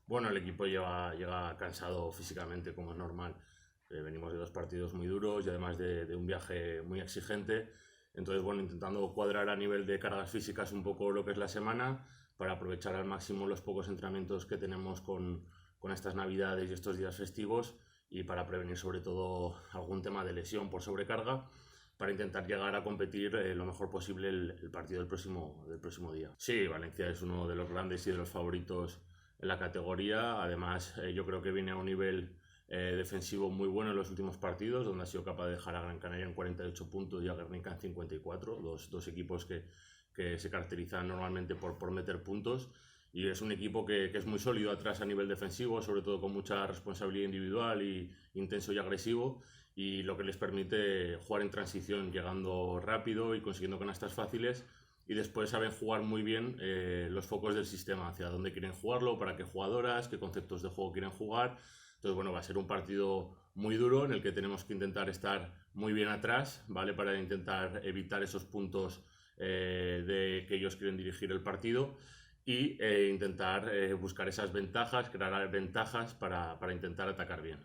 Bueno, el equipo llega cansado físicamente, como es normal. Venimos de 2 partidos muy duros y además de un viaje muy exigente. Entonces, bueno, intentando cuadrar a nivel de cargas físicas un poco lo que es la semana para aprovechar al máximo los pocos entrenamientos que tenemos con estas navidades y estos días festivos y para prevenir sobre todo algún tema de lesión por sobrecarga para intentar llegar a competir lo mejor posible el partido del próximo día. Sí, Valencia es uno de los grandes y de los favoritos en la categoría. Además, yo creo que viene a un nivel defensivo muy bueno en los últimos partidos, donde ha sido capaz de dejar a Gran Canaria en 48 puntos y a Guernica en 54, dos equipos que se caracterizan normalmente por meter puntos. Y es un equipo que es muy sólido atrás a nivel defensivo, sobre todo con mucha responsabilidad individual y intenso y agresivo, y lo que les permite jugar en transición, llegando rápido y consiguiendo canastas fáciles. Y después saben jugar muy bien los focos del sistema, hacia dónde quieren jugarlo, para qué jugadoras, qué conceptos de juego quieren jugar. Entonces, bueno, va a ser un partido muy duro en el que tenemos que intentar estar muy bien atrás, ¿vale? Para intentar evitar esos puntos de que ellos quieren dirigir el partido y intentar buscar esas ventajas, crear ventajas para intentar atacar bien.